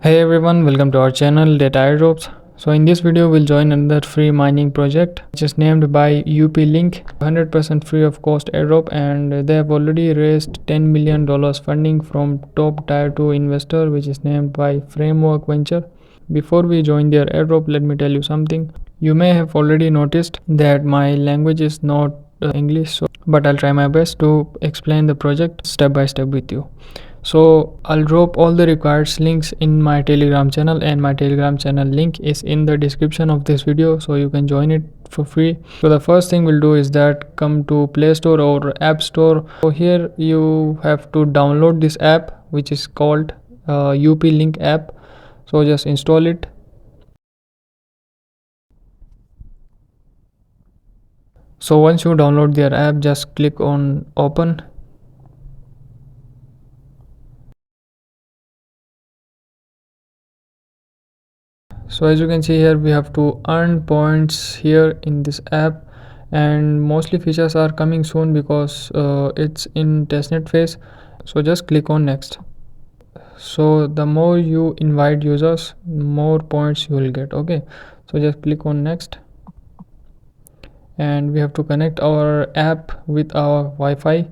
Hey everyone, welcome to our channel Airdrops. So in this video we'll join another free mining project which is named by UPLink, 100% free of cost airdrop, and they have already raised $10 million funding from top tier 2 investor which is named by Framework Venture. Before we join their airdrop, let me tell you something. You may have already noticed that my language is not English, but I'll try my best to explain the project step by step with you. So I'll drop all the required links in my Telegram channel, and my Telegram channel link is in the description of this video, so you can join it for free. So the first thing we'll do is that come to Play Store or App Store. So here you have to download this app which is called UPLink app. So just install it. So once you download their app, just click on open. So as you can see here, we have to earn points here in this app, and mostly features are coming soon because it's in testnet phase. So just click on next. So the more you invite users, more points you will get. Okay, so just click on next, and we have to connect our app with our Wi-Fi.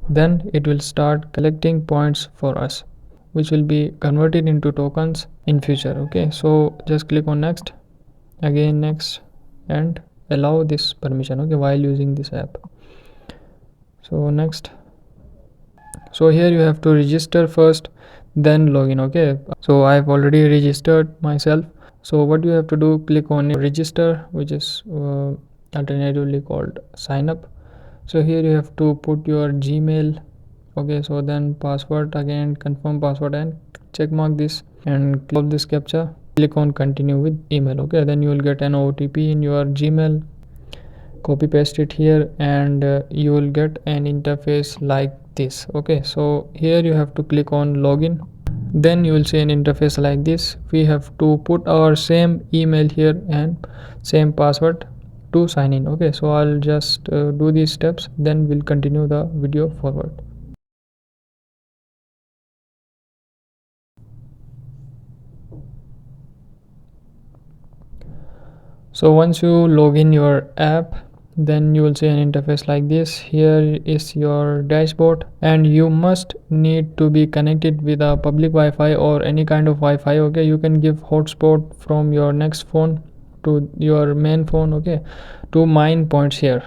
Then it will start collecting points for us, which will be converted into tokens in future. Okay, so just click on next, again next, and allow this permission, okay, while using this app. So next. So here you have to register first, then login. Okay, so I've already registered myself. So what you have to do, click on register, which is alternatively called sign up. So here you have to put your Gmail. Okay, so then password, again confirm password and check mark this and close this captcha. Click on continue with email. Okay, then you will get an OTP in your Gmail. Copy paste it here, and you will get an interface like this. Okay, so here you have to click on login. Then you will see an interface like this. We have to put our same email here and same password to sign in. Okay, so I'll just do these steps, then we'll continue the video forward. So once you log in your app, then you will see an interface like this. Here is your dashboard, and you must need to be connected with a public Wi-Fi or any kind of Wi-Fi. Okay, you can give hotspot from your next phone to your main phone, okay, to mine points here.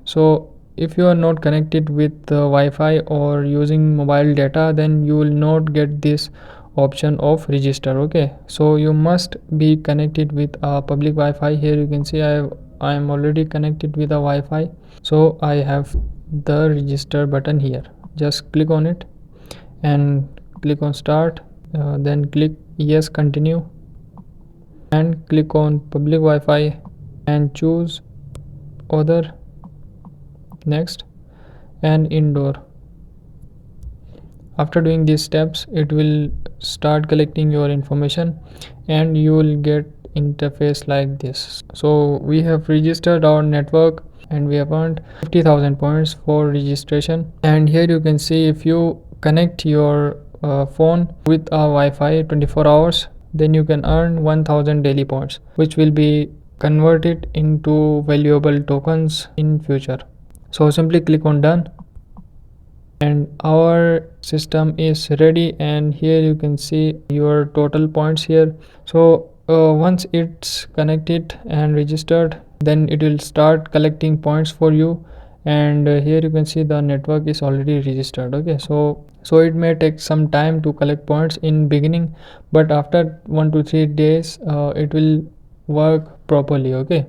So if you are not connected with the Wi-Fi or using mobile data, then you will not get this option of register. Okay, so you must be connected with a public Wi-Fi. Here you can see I am already connected with a Wi-Fi, so I have the register button here. Just click on it and click on start, then click yes, continue, and click on public Wi-Fi and choose other, next, and indoor. After doing these steps, it will start collecting your information and you will get interface like this. So we have registered our network and we have earned 50,000 points for registration. And here you can see, if you connect your phone with a Wi-Fi 24 hours, then you can earn 1000 daily points, which will be converted into valuable tokens in future. So simply click on done, and our system is ready, and here you can see your total points here. So once it's connected and registered, then it will start collecting points for you, and here you can see the network is already registered. Okay, so it may take some time to collect points in beginning, but after 1 to 3 days it will work properly. Okay,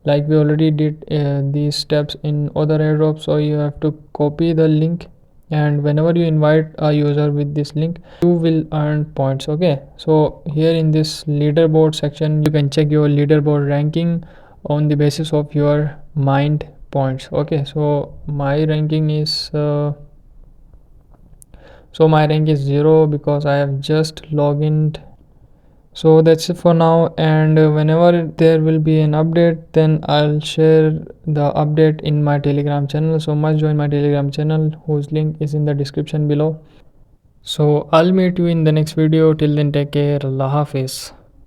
like we already did these steps in other airdrops. So you have to copy the link, and whenever you invite a user with this link, you will earn points. Okay, so here in this leaderboard section, you can check your leaderboard ranking on the basis of your mined points. Okay, so my ranking is my rank is 0 because I have just logged in. So that's it for now, and whenever there will be an update, then I'll share the update in my Telegram channel. So must join my Telegram channel, whose link is in the description below. So I'll meet you in the next video. Till then, take care. Allah Hafiz.